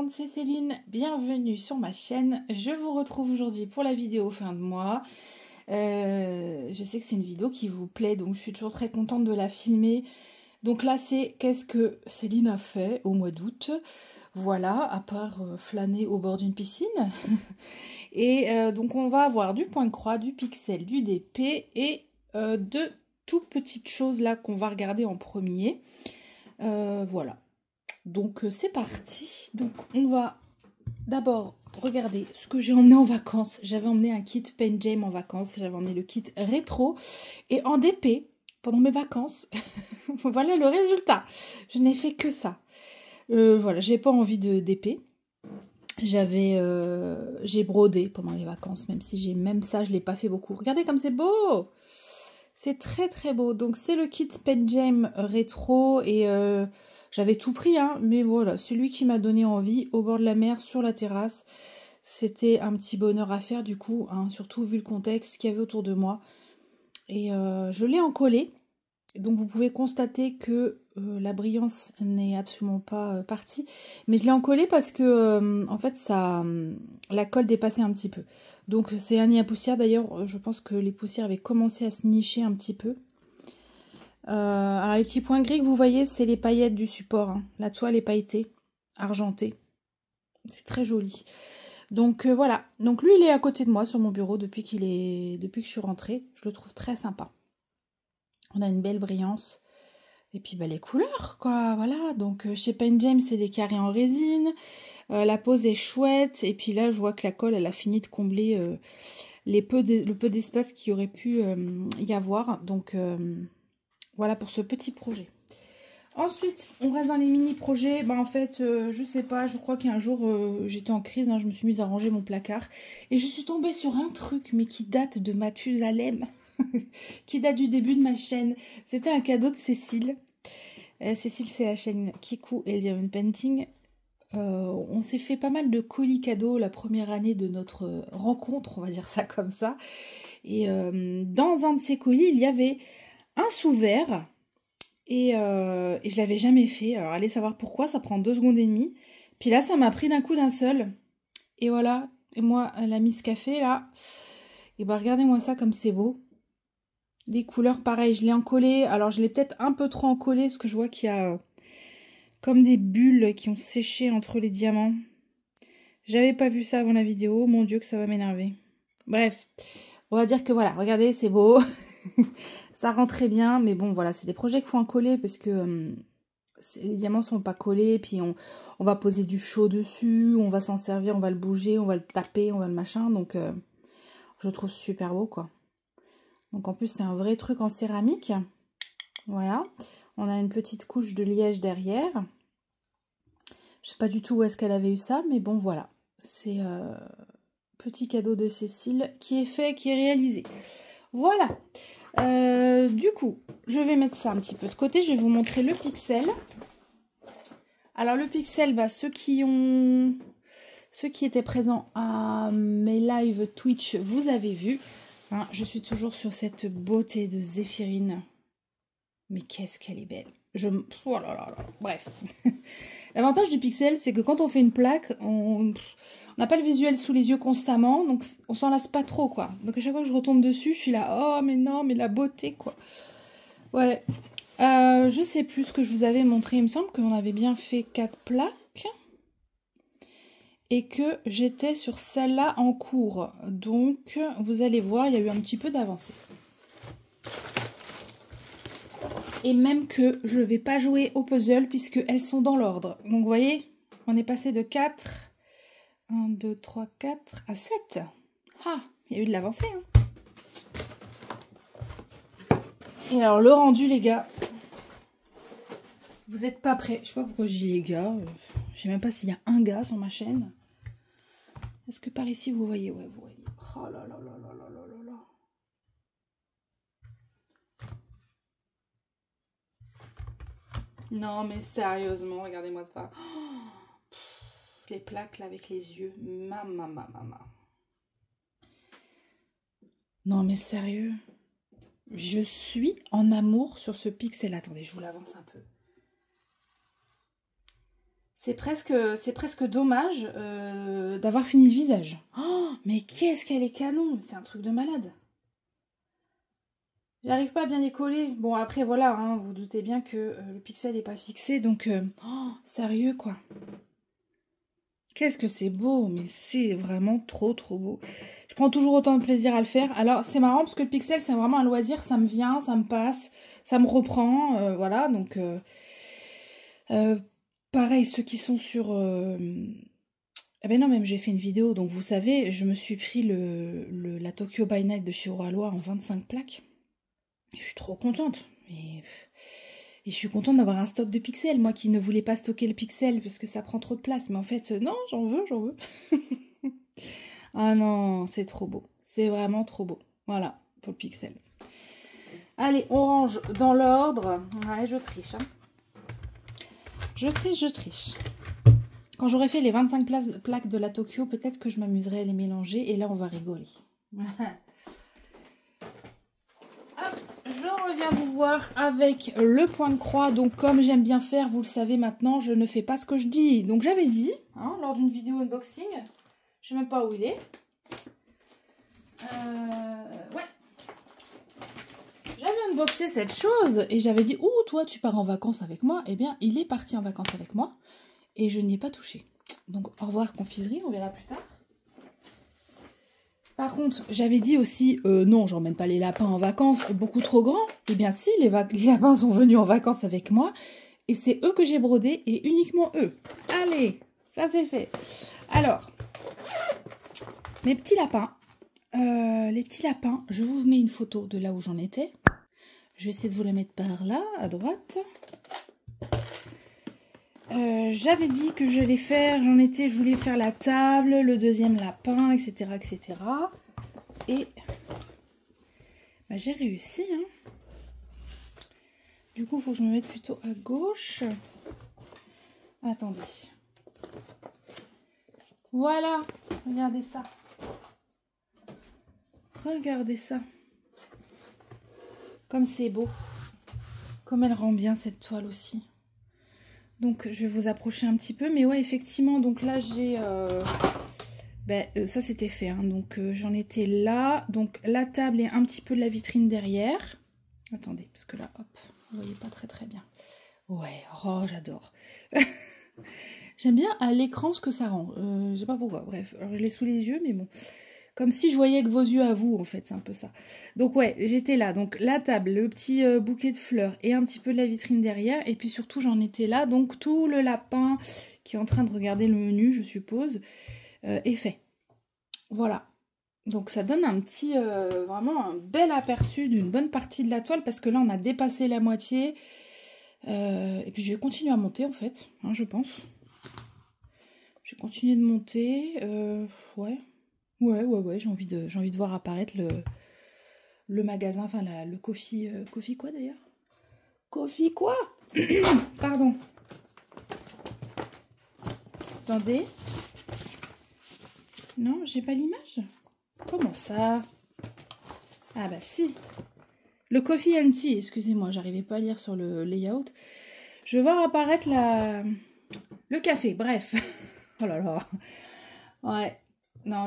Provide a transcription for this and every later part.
monde, c'est Céline, bienvenue sur ma chaîne. Je vous retrouve aujourd'hui pour la vidéo fin de mois. Je sais que c'est une vidéo qui vous plaît, donc je suis toujours très contente de la filmer. Donc là, c'est qu'est-ce que Céline a fait au mois d'août. Voilà, à part flâner au bord d'une piscine. Et donc on va avoir du point de croix, du pixel, du DP et deux toutes petites choses là qu'on va regarder en premier. Voilà. Donc c'est parti. Donc on va d'abord regarder ce que j'ai emmené en vacances. J'avais emmené un kit Pen Game en vacances. J'avais emmené le kit rétro. Et en DP, pendant mes vacances, voilà le résultat. Je n'ai fait que ça. Voilà, j'ai pas envie de DP. J'ai brodé pendant les vacances, même si même ça, je l'ai pas fait beaucoup. Regardez comme c'est beau! C'est très très beau. Donc c'est le kit Pen Game rétro et j'avais tout pris, hein, mais voilà, c'est lui qui m'a donné envie, au bord de la mer, sur la terrasse. C'était un petit bonheur à faire du coup, hein, surtout vu le contexte qu'il y avait autour de moi. Et je l'ai encollé, donc vous pouvez constater que la brillance n'est absolument pas partie. Mais je l'ai encollé parce que, en fait, la colle dépassait un petit peu. Donc c'est un nid à poussière, d'ailleurs, je pense que les poussières avaient commencé à se nicher un petit peu. Alors les petits points gris que vous voyez, c'est les paillettes du support, hein. La toile est pailletée, argentée. C'est très joli. Donc voilà. Donc lui, il est à côté de moi sur mon bureau depuis que je suis rentrée. Je le trouve très sympa. On a une belle brillance. Et puis bah, les couleurs, quoi. Voilà. Donc chez Pen Game, c'est des carrés en résine. La pose est chouette. Et puis là, je vois que la colle, elle a fini de combler le peu d'espace qu'il y aurait pu y avoir. Donc voilà pour ce petit projet. Ensuite, on reste dans les mini-projets. Bah, en fait, je sais pas, je crois qu'un jour, j'étais en crise, hein, je me suis mise à ranger mon placard. Et je suis tombée sur un truc, mais qui date de Mathusalem, qui date du début de ma chaîne. C'était un cadeau de Cécile. Cécile, c'est la chaîne Kiku et Diamond Painting. On s'est fait pas mal de colis cadeaux la première année de notre rencontre, on va dire ça comme ça. Et dans un de ces colis, il y avait un sous-verre. Et je l'avais jamais fait. Alors allez savoir pourquoi, ça prend 2 secondes et demie. Puis là, ça m'a pris d'un coup d'un seul. Et voilà. Et moi, la Miss Café, là. Et bah regardez-moi ça comme c'est beau. Les couleurs, pareil, je l'ai encollé. Alors je l'ai peut-être un peu trop encollé, parce que je vois qu'il y a comme des bulles qui ont séché entre les diamants. J'avais pas vu ça avant la vidéo. Mon Dieu, que ça va m'énerver. Bref. On va dire que voilà, regardez, c'est beau. Ça rend très bien, mais bon, voilà, c'est des projets qu'il faut en coller parce que les diamants sont pas collés, puis on va poser du chaud dessus, on va s'en servir, on va le bouger, on va le taper, on va le machin, donc je le trouve super beau, quoi. Donc en plus, c'est un vrai truc en céramique. Voilà. On a une petite couche de liège derrière. Je sais pas du tout où est-ce qu'elle avait eu ça, mais bon, voilà. C'est petit cadeau de Cécile qui est fait, qui est réalisé. Voilà. Du coup, je vais mettre ça un petit peu de côté. Je vais vous montrer le pixel. Alors le pixel, bah, ceux qui étaient présents à mes lives Twitch, vous avez vu. Hein, je suis toujours sur cette beauté de Zéphirine. Mais qu'est-ce qu'elle est belle. Oh là là là. Bref. L'avantage du pixel, c'est que quand on fait une plaque, on n'a pas le visuel sous les yeux constamment, donc on s'en lasse pas trop, quoi. Donc à chaque fois que je retombe dessus, je suis là, oh mais non, mais la beauté, quoi. Ouais. Je sais plus ce que je vous avais montré, il me semble qu'on avait bien fait 4 plaques. Et que j'étais sur celle-là en cours. Donc, vous allez voir, il y a eu un petit peu d'avancée. Et même que je ne vais pas jouer au puzzle puisqu'elles sont dans l'ordre. Donc, vous voyez, on est passé de 4... 1, 2, 3, 4 à 7. Ah, il y a eu de l'avancée. Hein. Et alors, le rendu, les gars. Vous n'êtes pas prêts. Je sais pas pourquoi je dis les gars. Je sais même pas s'il y a un gars sur ma chaîne. Est-ce que par ici, vous voyez? Ouais, vous voyez. Oh là là là là là là là là. Non, mais sérieusement, regardez-moi ça. Oh, les plaques, là, avec les yeux. Mama. Non, mais sérieux. Je suis en amour sur ce pixel. Attendez, je vous l'avance un peu. C'est presque dommage d'avoir fini le visage. Oh, mais qu'est-ce qu'elle est canon! C'est un truc de malade. J'arrive pas à bien les coller. Bon, après, voilà, hein, vous doutez bien que le pixel n'est pas fixé, donc... oh, sérieux, quoi. Qu'est-ce que c'est beau, mais c'est vraiment trop, trop beau. Je prends toujours autant de plaisir à le faire. Alors, c'est marrant, parce que le pixel, c'est vraiment un loisir. Ça me vient, ça me passe, ça me reprend, voilà, donc... pareil, ceux qui sont sur... Ah ben non, même j'ai fait une vidéo, donc vous savez, je me suis pris la Tokyo by Night de chez Oralois en 25 plaques. Je suis trop contente. Et je suis contente d'avoir un stock de pixels. Moi qui ne voulais pas stocker le pixel parce que ça prend trop de place. Mais en fait, non, j'en veux. Ah non, c'est trop beau. C'est vraiment trop beau. Voilà, pour le pixel. Allez, on range dans l'ordre. Ouais, je triche. Hein. Je triche. Quand j'aurai fait les 25 plaques de la Tokyo, peut-être que je m'amuserai à les mélanger. Et là, on va rigoler. Je reviens vous voir avec le point de croix. Donc, comme j'aime bien faire, vous le savez maintenant, je ne fais pas ce que je dis. Donc, j'avais dit, hein, lors d'une vidéo unboxing, je sais même pas où il est. Ouais. J'avais unboxé cette chose et j'avais dit, ouh, toi, tu pars en vacances avec moi. Eh bien, il est parti en vacances avec moi et je n'y ai pas touché. Donc, au revoir confiserie, on verra plus tard. Par contre, j'avais dit aussi, non, j'emmène pas les lapins en vacances, beaucoup trop grands. Eh bien si, les lapins sont venus en vacances avec moi, et c'est eux que j'ai brodé, et uniquement eux. Allez, ça c'est fait. Alors, mes petits lapins, les petits lapins, je vous mets une photo de là où j'en étais. Je vais essayer de vous la mettre par là, à droite. J'avais dit que j'allais faire, je voulais faire la table, le deuxième lapin, etc. etc. Et bah, j'ai réussi. Hein. Du coup, il faut que je me mette plutôt à gauche. Attendez. Voilà, regardez ça. Regardez ça. Comme c'est beau. Comme elle rend bien cette toile aussi. Donc, je vais vous approcher un petit peu. Mais ouais, effectivement, donc là, j'ai... ça, c'était fait. Hein. Donc, j'en étais là. Donc, la table et un petit peu de la vitrine derrière. Attendez, parce que là, hop, vous voyez pas très très bien. Ouais, oh, j'adore. J'aime bien à l'écran ce que ça rend. Je sais pas pourquoi. Bref, alors, je l'ai sous les yeux, mais bon... Comme si je voyais que vos yeux à vous, en fait, c'est un peu ça. Donc ouais, j'étais là. Donc la table, le petit bouquet de fleurs et un petit peu de la vitrine derrière. Et puis surtout, j'en étais là. Donc tout le lapin qui est en train de regarder le menu, je suppose, est fait. Voilà. Donc ça donne un petit, vraiment un bel aperçu d'une bonne partie de la toile. Parce que là, on a dépassé la moitié. Et puis je vais continuer à monter, en fait, hein, je pense. Je vais continuer de monter. Ouais. Ouais, j'ai envie de voir apparaître le magasin, enfin le Coffee, Coffee quoi d'ailleurs? Coffee quoi? Pardon. Attendez. Non, j'ai pas l'image. Comment ça? Ah bah si. Le Coffee and Tea, excusez-moi, j'arrivais pas à lire sur le layout. Je vais voir apparaître le café, bref. Oh là là. Ouais. Non,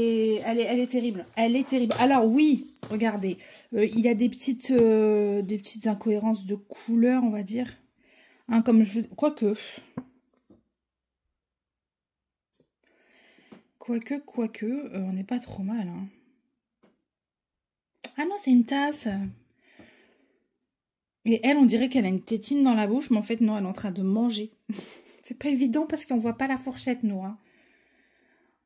elle est terrible. Elle est terrible. Alors oui, regardez. Il y a des petites incohérences de couleurs, on va dire. Hein, comme je... Quoique, on n'est pas trop mal. Hein. Ah non, c'est une tasse. Et elle, on dirait qu'elle a une tétine dans la bouche, mais en fait, non, elle est en train de manger. C'est pas évident parce qu'on voit pas la fourchette, nous. Hein.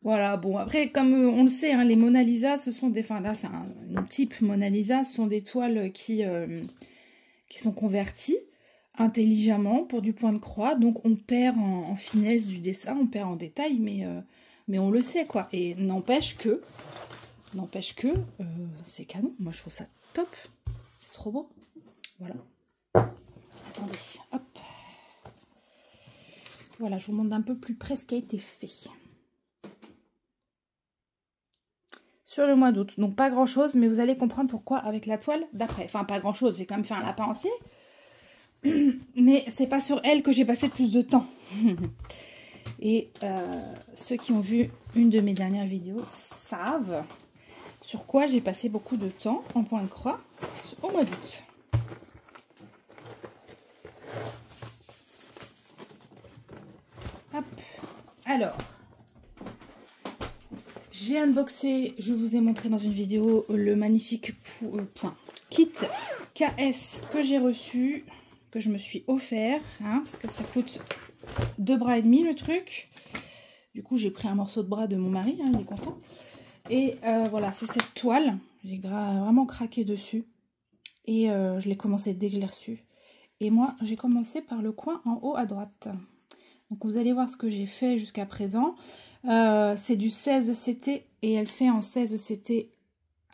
Voilà, bon, après, comme on le sait, hein, les Mona Lisa, ce sont des... Enfin, là, c'est un type Mona Lisa, ce sont des toiles qui sont converties intelligemment pour du point de croix. Donc, on perd en finesse du dessin, on perd en détail, mais on le sait, quoi. Et n'empêche que c'est canon. Moi, je trouve ça top. C'est trop beau. Voilà. Attendez, hop. Voilà, je vous montre d'un peu plus près ce qui a été fait. Sur le mois d'août. Donc pas grand chose, mais vous allez comprendre pourquoi avec la toile d'après. Enfin pas grand chose, j'ai quand même fait un lapin entier. Mais c'est pas sur elle que j'ai passé le plus de temps. Et ceux qui ont vu une de mes dernières vidéos savent sur quoi j'ai passé beaucoup de temps en point de croix au mois d'août. Hop. Alors, j'ai unboxé, je vous ai montré dans une vidéo le magnifique kit KS que j'ai reçu, que je me suis offert, hein, parce que ça coûte 2 bras et demi le truc. Du coup, j'ai pris un morceau de bras de mon mari, hein, il est content. Et voilà, c'est cette toile. J'ai vraiment craqué dessus. Et je l'ai commencé dès que je l'ai reçu. Et moi, j'ai commencé par le coin en haut à droite. Donc, vous allez voir ce que j'ai fait jusqu'à présent. C'est du 16 CT et elle fait en 16 CT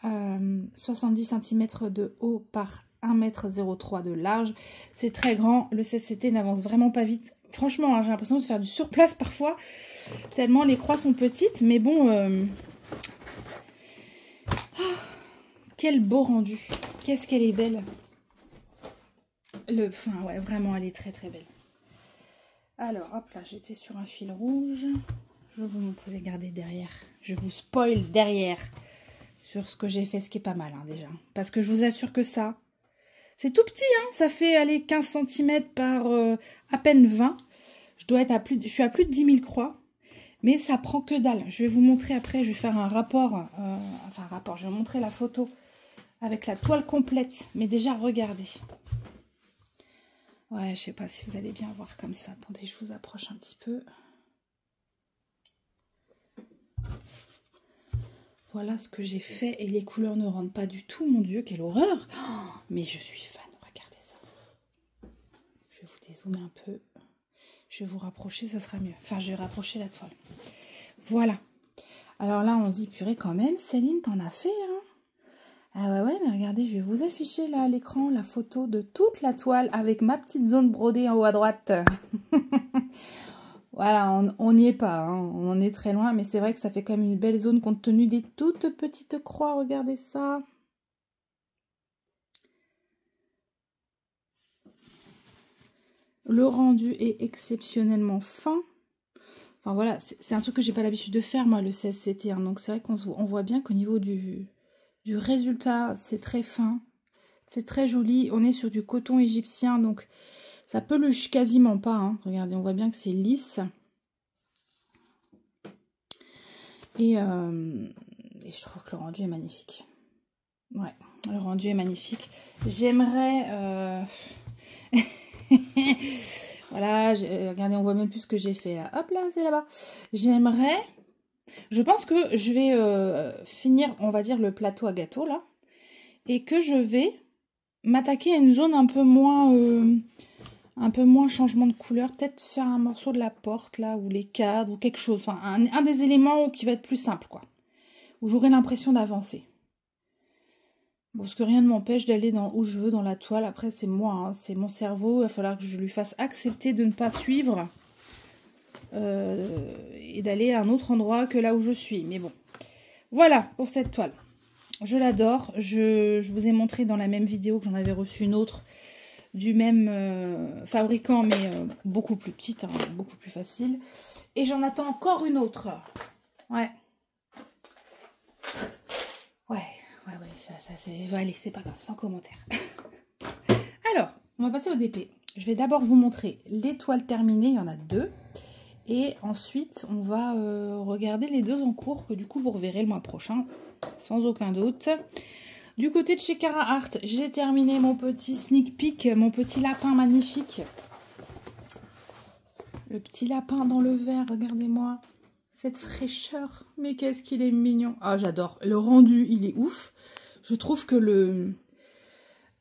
70 cm de haut par 1,03 m de large. C'est très grand. Le 16 CT n'avance vraiment pas vite. Franchement, hein, j'ai l'impression de faire du surplace parfois, tellement les croix sont petites. Mais bon, quel beau rendu. Qu'est-ce qu'elle est belle. Enfin, ouais, vraiment, elle est très très belle. Alors, hop là, j'étais sur un fil rouge. Je vais vous montrer, regardez derrière. Je vous spoil derrière sur ce que j'ai fait, ce qui est pas mal hein, déjà. Parce que je vous assure que ça, c'est tout petit, hein, ça fait aller 15 cm par à peine 20. Je suis à plus de 10 000 croix, mais ça prend que dalle. Je vais vous montrer après, je vais faire un rapport, je vais vous montrer la photo avec la toile complète. Mais déjà, regardez. Ouais, je sais pas si vous allez bien voir comme ça. Attendez, je vous approche un petit peu. Voilà ce que j'ai fait et les couleurs ne rentrent pas du tout. Mon Dieu, quelle horreur! Oh, mais je suis fan, regardez ça. Je vais vous dézoomer un peu. Je vais vous rapprocher, ça sera mieux. Enfin, je vais rapprocher la toile. Voilà. Alors là, on se dit, purée, quand même, Céline, t'en as fait, hein? Ah ouais, mais regardez, je vais vous afficher là à l'écran la photo de toute la toile avec ma petite zone brodée en haut à droite. Voilà, on n'y est pas, hein, on en est très loin, mais c'est vrai que ça fait quand même une belle zone compte tenu des toutes petites croix, regardez ça. Le rendu est exceptionnellement fin. Enfin voilà, c'est un truc que j'ai pas l'habitude de faire, moi, le 16 CT, hein, donc c'est vrai qu'on voit bien qu'au niveau du résultat, c'est très fin, c'est très joli. On est sur du coton égyptien, donc ça peluche quasiment pas, hein. Regardez, on voit bien que c'est lisse. Et je trouve que le rendu est magnifique. Ouais, le rendu est magnifique. J'aimerais... voilà, regardez, on voit même plus ce que j'ai fait là. Hop là, c'est là-bas. J'aimerais... Je pense que je vais finir, on va dire, le plateau à gâteau là. Et que je vais m'attaquer à une zone un peu moins changement de couleur. Peut-être faire un morceau de la porte là, ou les cadres, ou quelque chose. Enfin, un des éléments qui va être plus simple, quoi. Où j'aurai l'impression d'avancer. Bon, parce que rien ne m'empêche d'aller où je veux dans la toile. Après, c'est moi, hein, c'est mon cerveau. Il va falloir que je lui fasse accepter de ne pas suivre. Et d'aller à un autre endroit que là où je suis. Mais bon, voilà pour cette toile. Je l'adore. Je vous ai montré dans la même vidéo que j'en avais reçu une autre du même fabricant, mais beaucoup plus petite, hein, beaucoup plus facile. Et j'en attends encore une autre. Ouais. Ouais, ça c'est... Allez, c'est pas grave, sans commentaire. Alors, on va passer au DP. Je vais d'abord vous montrer les toiles terminées, il y en a 2. Et ensuite, on va regarder les 2 en cours, que du coup, vous reverrez le mois prochain, sans aucun doute. Du côté de chez Cara Art, j'ai terminé mon petit sneak peek, mon petit lapin magnifique. Le petit lapin dans le verre, regardez-moi. Cette fraîcheur, mais qu'est-ce qu'il est mignon. Ah, j'adore. Le rendu, il est ouf. Je trouve que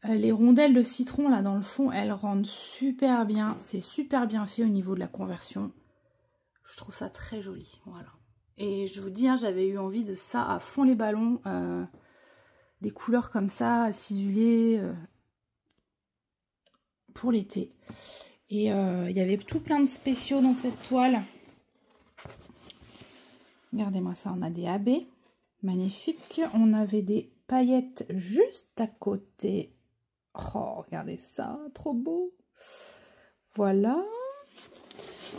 les rondelles de citron, là, dans le fond, elles rendent super bien. C'est super bien fait au niveau de la conversion. Je trouve ça très joli, voilà. Et je vous dis, hein, j'avais eu envie de ça à fond les ballons. Des couleurs comme ça, acidulées, pour l'été. Et il y avait tout plein de spéciaux dans cette toile. Regardez-moi ça, on a des AB, magnifiques. On avait des paillettes juste à côté. Oh, regardez ça, trop beau. Voilà.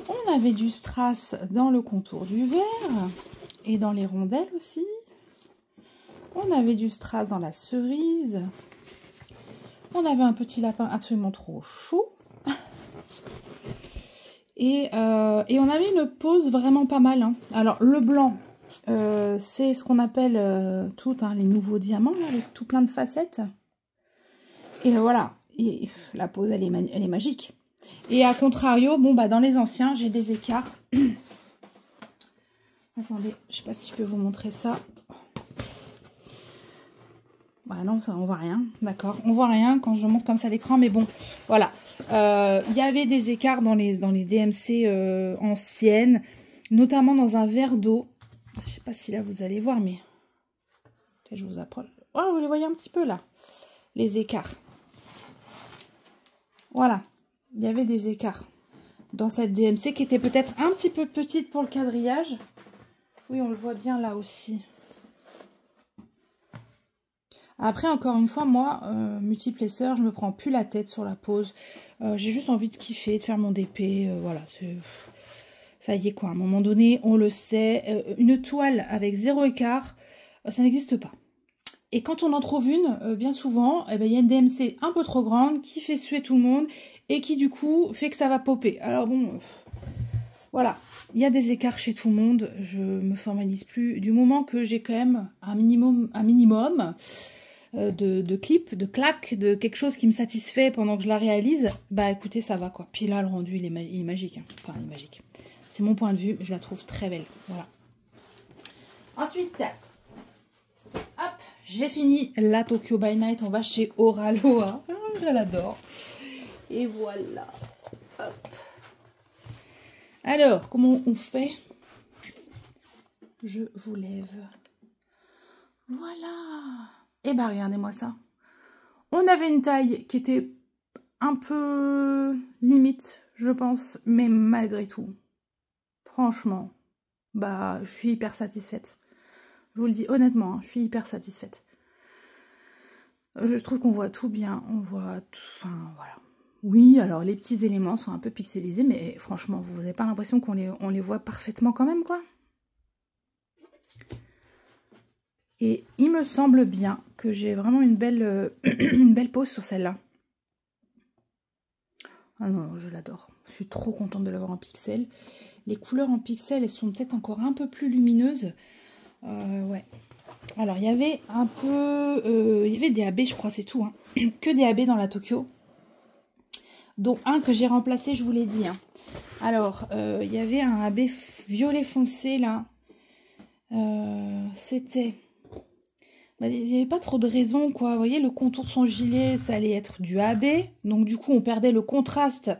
On avait du strass dans le contour du verre et dans les rondelles aussi. On avait du strass dans la cerise. On avait un petit lapin absolument trop chaud. Et on avait une pose vraiment pas mal. Hein. Alors, le blanc, c'est ce qu'on appelle les nouveaux diamants, là, avec tout plein de facettes. Et voilà, et la pose, elle est magique. Et à contrario, bon, bah, dans les anciens, j'ai des écarts. Attendez, je sais pas si je peux vous montrer ça. Bah non, ça, on voit rien, d'accord. On voit rien quand je monte comme ça l'écran, mais bon, voilà. Il y avait des écarts dans les DMC anciennes, notamment dans un verre d'eau. Je sais pas si là vous allez voir, mais je vous approche. Oh, vous les voyez un petit peu là, les écarts. Voilà, il y avait des écarts dans cette DMC qui était peut-être un petit peu petite pour le quadrillage. Oui, on le voit bien là aussi. Après, encore une fois, moi, multiplesseur, je me prends plus la tête sur la pose. J'ai juste envie de kiffer, de faire mon DP. Voilà, ça y est quoi. À un moment donné, on le sait. Une toile avec 0 écart, ça n'existe pas. Et quand on en trouve une, bien souvent, eh ben, y a une DMC un peu trop grande qui fait suer tout le monde et qui, du coup, fait que ça va popper. Alors bon, voilà. Il y a des écarts chez tout le monde. Je me formalise plus. Du moment que j'ai quand même un minimum de clips, de claques, de quelque chose qui me satisfait pendant que je la réalise, bah écoutez, ça va quoi. Puis là, le rendu, il est magique. Hein. Enfin, il est magique. C'est mon point de vue, je la trouve très belle. Voilà. Ensuite, hop, j'ai fini la Tokyo by Night. On va chez Oraloa. Ah, je l'adore. Et voilà. Hop. Alors, comment on fait? Je vous lève. Voilà. Et bah regardez-moi ça. On avait une taille qui était un peu limite, je pense, mais malgré tout, franchement, bah je suis hyper satisfaite. Je vous le dis honnêtement, hein, je suis hyper satisfaite. Je trouve qu'on voit tout bien, on voit tout, enfin voilà. Oui, alors les petits éléments sont un peu pixelisés, mais franchement, vous n'avez pas l'impression qu'on les voit parfaitement quand même, quoi. Et il me semble bien que j'ai vraiment une belle, une belle pose sur celle-là. Ah non, je l'adore. Je suis trop contente de l'avoir en pixel. Les couleurs en pixel, elles sont peut-être encore un peu plus lumineuses. Ouais. Alors, il y avait un peu... il y avait des AB, je crois, c'est tout. Hein. Que des AB dans la Tokyo. Dont un que j'ai remplacé, je vous l'ai dit. Hein. Alors, il y avait un AB violet foncé, là. C'était... il n'y avait pas trop de raison, quoi. Vous voyez, le contour de son gilet, ça allait être du AB. Donc, du coup, on perdait le contraste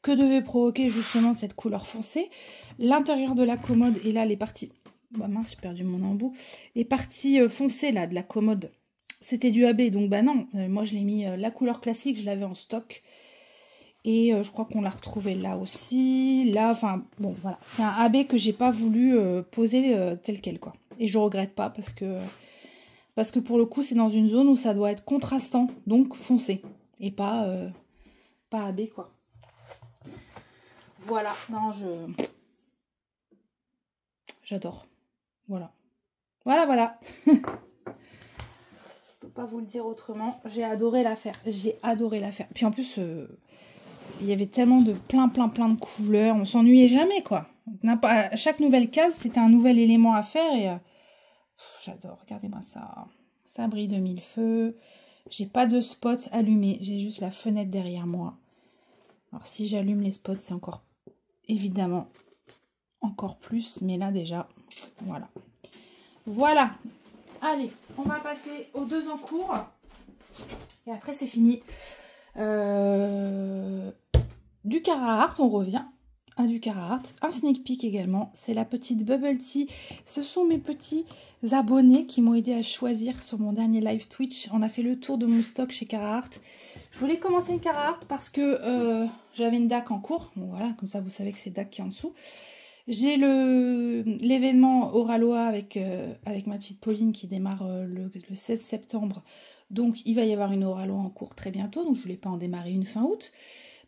que devait provoquer justement cette couleur foncée. L'intérieur de la commode, et là, les parties... Bah mince, j'ai perdu mon embout. Les parties foncées, là, de la commode, c'était du AB. Donc, bah non, moi, je l'ai mis la couleur classique, je l'avais en stock. Et je crois qu'on l'a retrouvé là aussi. Là, enfin, bon, voilà. C'est un AB que j'ai pas voulu poser tel quel, quoi. Et je regrette pas parce que pour le coup, c'est dans une zone où ça doit être contrastant, donc foncé. Et pas AB, quoi. Voilà. Non, j'adore. Voilà. Voilà. Je peux pas vous le dire autrement. J'ai adoré la faire. Puis en plus... il y avait tellement de plein de couleurs. On s'ennuyait jamais, quoi. À chaque nouvelle case, c'était un nouvel élément à faire. Et j'adore. Regardez-moi ça. Ça brille de mille feux. J'ai pas de spot allumé. J'ai juste la fenêtre derrière moi. Alors, si j'allume les spots, c'est encore... évidemment, encore plus. Mais là, déjà, voilà. Voilà. Allez, on va passer aux deux en cours. Et après, c'est fini. Du Carhartt, on revient à du Carhartt. Un sneak peek également, c'est la petite Bubble Tea. Ce sont mes petits abonnés qui m'ont aidé à choisir sur mon dernier live Twitch. On a fait le tour de mon stock chez Carhartt. Je voulais commencer une Carhartt parce que j'avais une DAC en cours. Bon, voilà, comme ça vous savez que c'est DAC qui est en dessous. J'ai l'événement Oraloa avec ma petite Pauline qui démarre le 16 septembre. Donc il va y avoir une Oraloa en cours très bientôt. Donc je ne voulais pas en démarrer une fin août.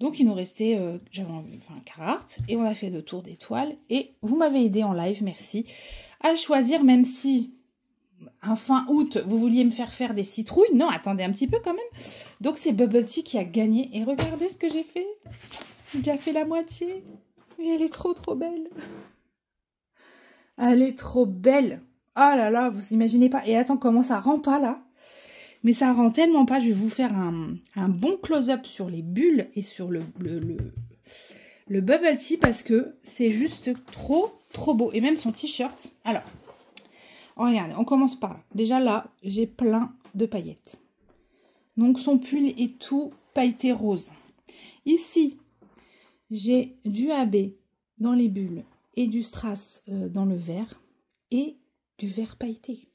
Donc il nous restait, j'avais envie, enfin, Carhartt, et on a fait le tour des toiles. Et vous m'avez aidé en live, merci, à choisir, même si, en fin août, vous vouliez me faire des citrouilles. Non, attendez un petit peu quand même. Donc c'est Bubble Tea qui a gagné. Et regardez ce que j'ai fait. J'ai déjà fait la moitié. Et elle est trop trop belle. Elle est trop belle. Oh là là, vous imaginez pas. Et attends, comment ça rend pas là? Mais ça rend tellement pas. Je vais vous faire un bon close-up sur les bulles et sur le Bubble Tea parce que c'est juste trop trop beau. Et même son t-shirt. Alors, regardez, on commence par là. Déjà là, j'ai plein de paillettes. Donc son pull est tout pailleté rose. Ici, j'ai du AB dans les bulles et du strass dans le vert et du vert pailleté.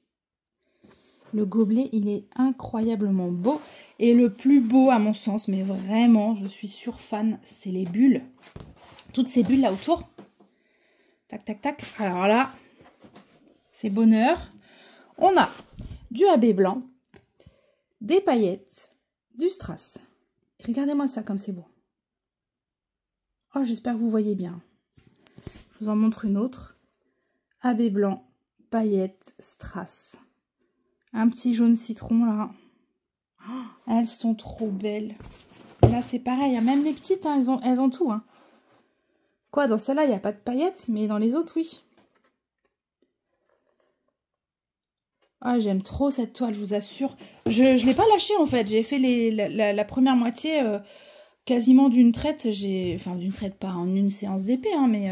Le gobelet, il est incroyablement beau et le plus beau à mon sens, mais vraiment, je suis fan, c'est les bulles. Toutes ces bulles là autour. Tac, tac, tac. Alors là, c'est bonheur. On a du AB blanc, des paillettes, du strass. Regardez-moi ça comme c'est beau. Oh, j'espère que vous voyez bien. Je vous en montre une autre. AB blanc, paillettes, strass. Un petit jaune citron là. Oh, elles sont trop belles. Et là, c'est pareil. Même les petites, hein, elles ont tout. Hein. Quoi, dans celle-là, il n'y a pas de paillettes, mais dans les autres, oui. Ah, j'aime trop cette toile, je vous assure. Je ne l'ai pas lâchée, en fait. J'ai fait la première moitié quasiment d'une traite. Enfin, d'une traite, pas en une séance d'épée, hein, mais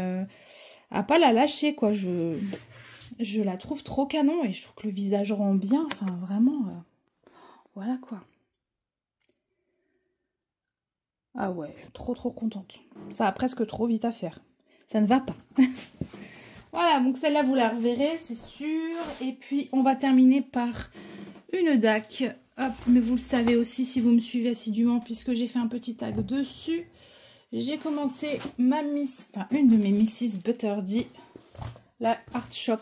à pas la lâcher, quoi. Je la trouve trop canon et je trouve que le visage rend bien. Enfin, vraiment, voilà, quoi. Ah ouais, trop, trop contente. Ça a presque trop vite à faire. Ça ne va pas. Voilà, donc celle-là, vous la reverrez, c'est sûr. Et puis, on va terminer par une DAC. Hop, mais vous le savez aussi si vous me suivez assidûment, puisque j'ai fait un petit tag dessus. J'ai commencé une de mes Mrs. Butterdy, la Art Shop.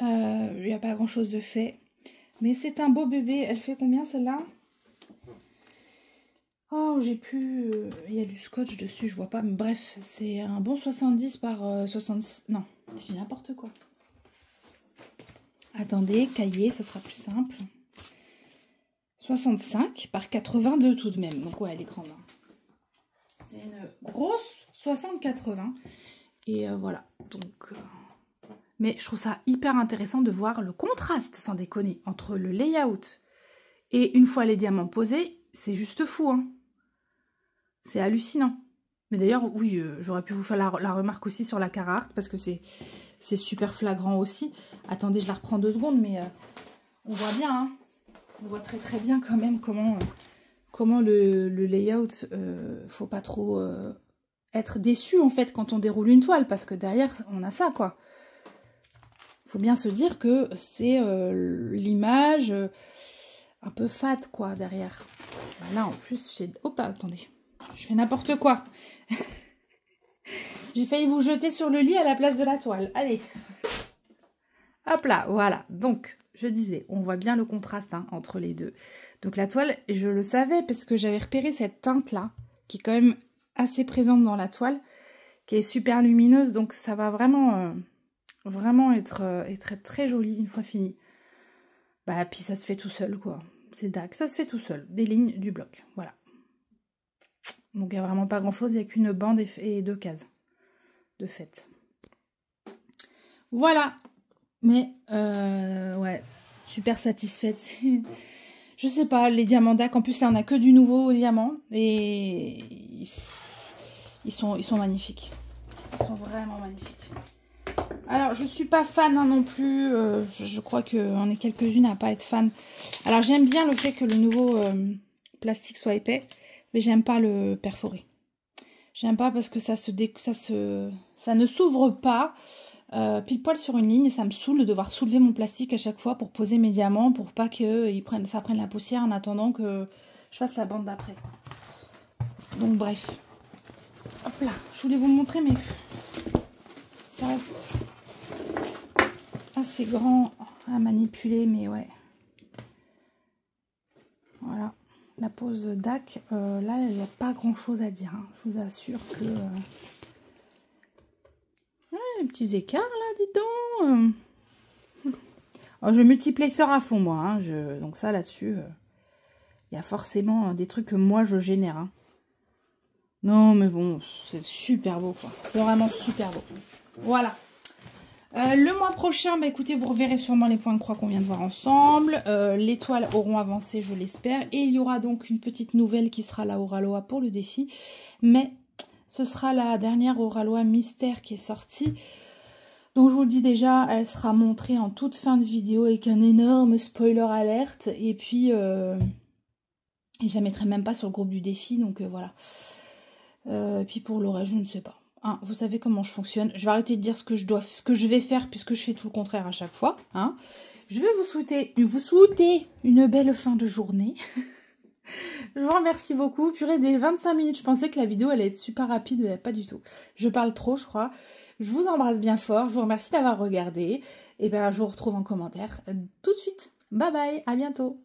Il n'y a pas grand-chose de fait. Mais c'est un beau bébé. Elle fait combien, celle-là? Oh, j'ai pu... Il y a du scotch dessus, je vois pas. Mais bref, c'est un bon 70 par 66... Non, je dis n'importe quoi. Attendez, cahier, ça sera plus simple. 65 par 82 tout de même. Donc ouais, elle est grande. Hein. C'est une grosse 60-80. Et voilà, donc... Mais je trouve ça hyper intéressant de voir le contraste, sans déconner, entre le layout et une fois les diamants posés, c'est juste fou, hein. C'est hallucinant. Mais d'ailleurs, oui, j'aurais pu vous faire la remarque aussi sur la Carhartt, parce que c'est super flagrant aussi. Attendez, je la reprends 2 secondes, mais on voit bien, hein. On voit très très bien quand même comment le layout, faut pas trop être déçu en fait quand on déroule une toile, parce que derrière, on a ça, quoi. Faut bien se dire que c'est l'image un peu fade, quoi, derrière. Là, en plus, j'ai... Hop, attendez. Je fais n'importe quoi. J'ai failli vous jeter sur le lit à la place de la toile. Allez. Hop là, voilà. Donc, je disais, on voit bien le contraste hein, entre les deux. Donc, la toile, je le savais parce que j'avais repéré cette teinte-là, qui est quand même assez présente dans la toile, qui est super lumineuse. Donc, ça va vraiment... vraiment être très joli une fois fini. Bah, puis ça se fait tout seul, quoi. C'est DAC, ça se fait tout seul. Des lignes, du bloc, voilà. Donc, il n'y a vraiment pas grand-chose, il n'y a qu'une bande et 2 cases de fait. Voilà. Mais, ouais, super satisfaite. Je sais pas, les diamants DAC, en plus, là, on n'a que du nouveau diamant. Et ils sont magnifiques. Ils sont vraiment magnifiques. Alors, je suis pas fan hein, non plus. Je crois qu'on est quelques-unes à pas être fan. Alors, j'aime bien le fait que le nouveau plastique soit épais, mais j'aime pas le perforé. J'aime pas parce que ça ne s'ouvre pas pile poil sur une ligne et ça me saoule de devoir soulever mon plastique à chaque fois pour poser mes diamants pour pas que ça prenne la poussière en attendant que je fasse la bande d'après. Donc, bref. Hop là, je voulais vous montrer, mais ça reste assez grand à manipuler, mais ouais. Voilà. la pose DAC, là, il n'y a pas grand-chose à dire. Hein. Je vous assure que... les petits écarts, là, dis donc. Oh, je multiplexeur à fond, moi. Hein. Donc ça, là-dessus, il y a forcément des trucs que moi, je génère. Hein. Non, mais bon, c'est super beau, quoi. C'est vraiment super beau. Voilà. Le mois prochain, bah, écoutez, vous reverrez sûrement les points de croix qu'on vient de voir ensemble. Les toiles auront avancé, je l'espère. Et il y aura donc une petite nouvelle qui sera la Oraloa pour le défi. Mais ce sera la dernière Oraloa mystère qui est sortie. Donc je vous le dis déjà, elle sera montrée en toute fin de vidéo avec un énorme spoiler alerte. Et puis, je la mettrai même pas sur le groupe du défi. Donc voilà. Et puis pour le reste, je ne sais pas. Hein, vous savez comment je fonctionne. Je vais arrêter de dire ce que je vais faire puisque je fais tout le contraire à chaque fois. Hein. Je vais vous souhaiter une belle fin de journée. Je vous remercie beaucoup. Purée, des 25 minutes. Je pensais que la vidéo allait être super rapide, mais pas du tout. Je parle trop, je crois. Je vous embrasse bien fort. Je vous remercie d'avoir regardé. Et bien, je vous retrouve en commentaire tout de suite. Bye bye, à bientôt.